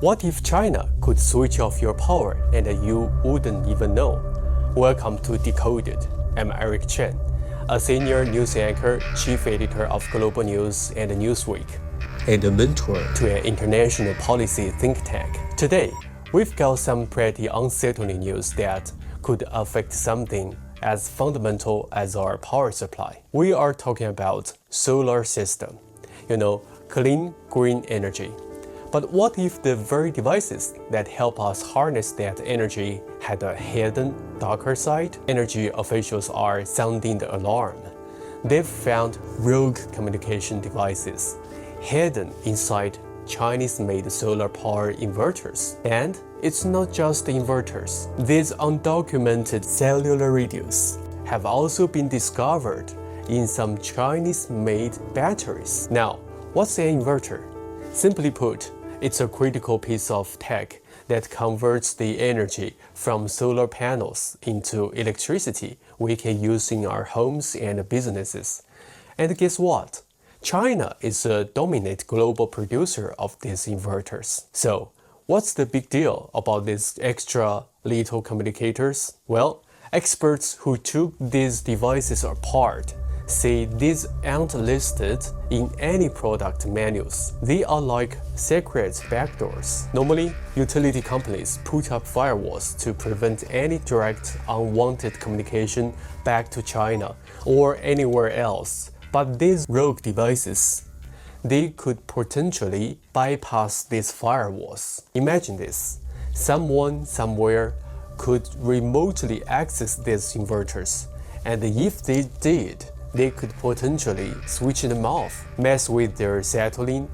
What if China could switch off your power and you wouldn't even know? Welcome to Decoded. I'm Aric Chen, a senior news anchor, chief editor of Global News and Newsweek, and a mentor to an international policy think tank. Today, we've got some pretty unsettling news that could affect something as fundamental as our power supply. We are talking about solar system, clean green energy. But what if the very devices that help us harness that energy had a hidden, darker side? Energy officials are sounding the alarm. They've found rogue communication devices hidden inside Chinese-made solar power inverters. And it's not just inverters. These undocumented cellular radios have also been discovered in some Chinese-made batteries. Now, what's an inverter? Simply put, it's a critical piece of tech that converts the energy from solar panels into electricity we can use in our homes and businesses. And guess what? China is a dominant global producer of these inverters. So, what's the big deal about these extra little communicators? Well, experts who took these devices apart say these aren't listed in any product manuals. They are like secret backdoors. Normally, utility companies put up firewalls to prevent any direct unwanted communication back to China or anywhere else. But these rogue devices, they could potentially bypass these firewalls. Imagine this. Someone somewhere could remotely access these inverters, and if they did, they could potentially switch them off, mess with their settling,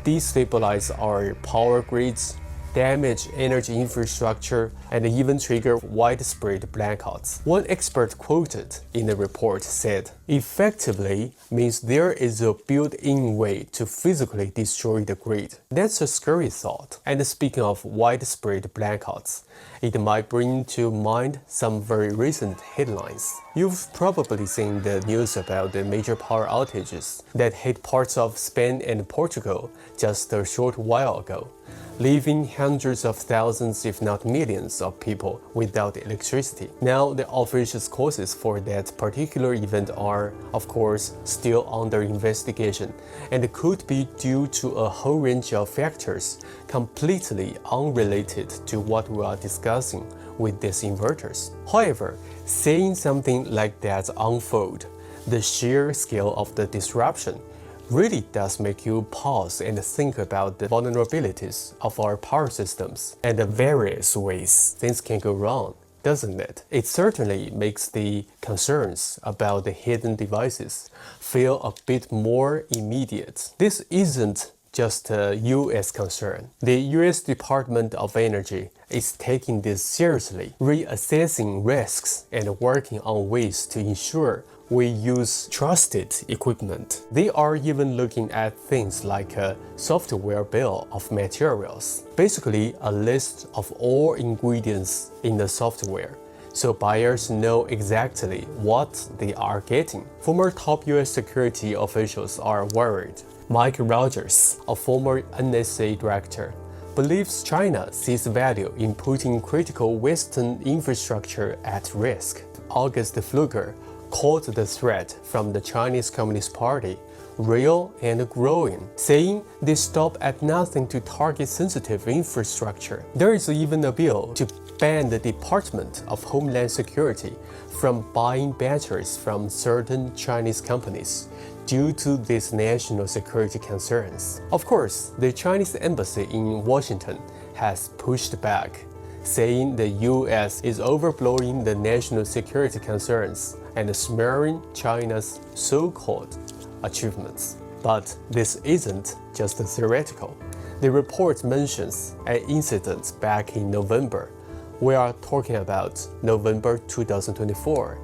destabilize our power grids, damage energy infrastructure, and even trigger widespread blackouts. One expert quoted in the report said, "Effectively means there is a built-in way to physically destroy the grid." That's a scary thought. And speaking of widespread blackouts, it might bring to mind some very recent headlines. You've probably seen the news about the major power outages that hit parts of Spain and Portugal just a short while ago, leaving hundreds of thousands, if not millions, of people without electricity. Now, the official causes for that particular event are, of course, still under investigation and could be due to a whole range of factors completely unrelated to what we are discussing with these inverters. However, seeing something like that unfold, the sheer scale of the disruption really does make you pause and think about the vulnerabilities of our power systems and the various ways things can go wrong, doesn't it? It certainly makes the concerns about the hidden devices feel a bit more immediate. This isn't just a US concern. The US Department of Energy is taking this seriously, reassessing risks and working on ways to ensure we use trusted equipment. They are even looking at things like a software bill of materials, basically a list of all ingredients in the software, so buyers know exactly what they are getting. Former top US security officials are worried. Mike Rogers, a former NSA director, believes China sees value in putting critical Western infrastructure at risk. August Fluger called the threat from the Chinese Communist Party real and growing, saying they stop at nothing to target sensitive infrastructure. There is even a bill to ban the Department of Homeland Security from buying batteries from certain Chinese companies due to these national security concerns. Of course, the Chinese embassy in Washington has pushed back, saying the US is overblowing the national security concerns and smearing China's so-called achievements. But this isn't just theoretical. The report mentions an incident back in November. We are talking about November 2024,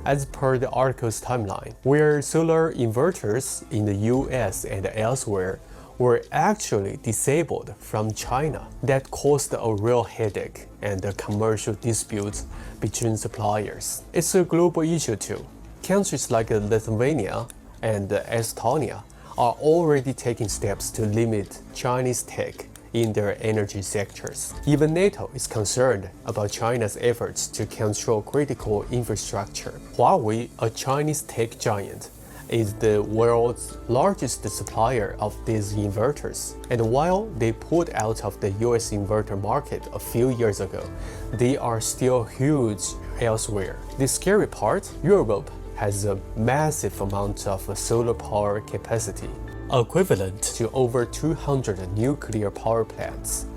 as per the article's timeline, where solar inverters in the US and elsewhere were actually disabled from China. That caused a real headache and a commercial dispute between suppliers. It's a global issue too. Countries like Lithuania and Estonia are already taking steps to limit Chinese tech in their energy sectors. Even NATO is concerned about China's efforts to control critical infrastructure. Huawei, a Chinese tech giant, is the world's largest supplier of these inverters. And while they pulled out of the US inverter market a few years ago, they are still huge elsewhere. The scary part, Europe has a massive amount of solar power capacity, equivalent to over 200 nuclear power plants,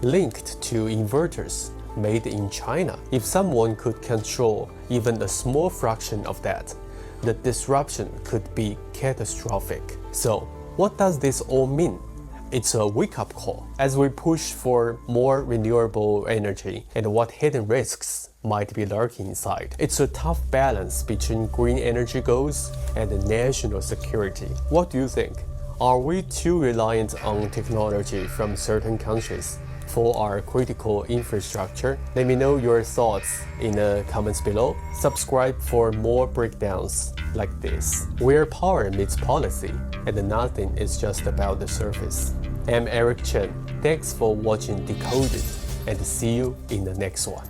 linked to inverters made in China. If someone could control even a small fraction of that, the disruption could be catastrophic. So, what does this all mean? It's a wake-up call as we push for more renewable energy and what hidden risks might be lurking inside. It's a tough balance between green energy goals and national security. What do you think? Are we too reliant on technology from certain countries for our critical infrastructure? Let me know your thoughts in the comments below. Subscribe for more breakdowns like this, where power meets policy and nothing is just about the surface. I'm Aric Chen. Thanks for watching Decoded, and see you in the next one.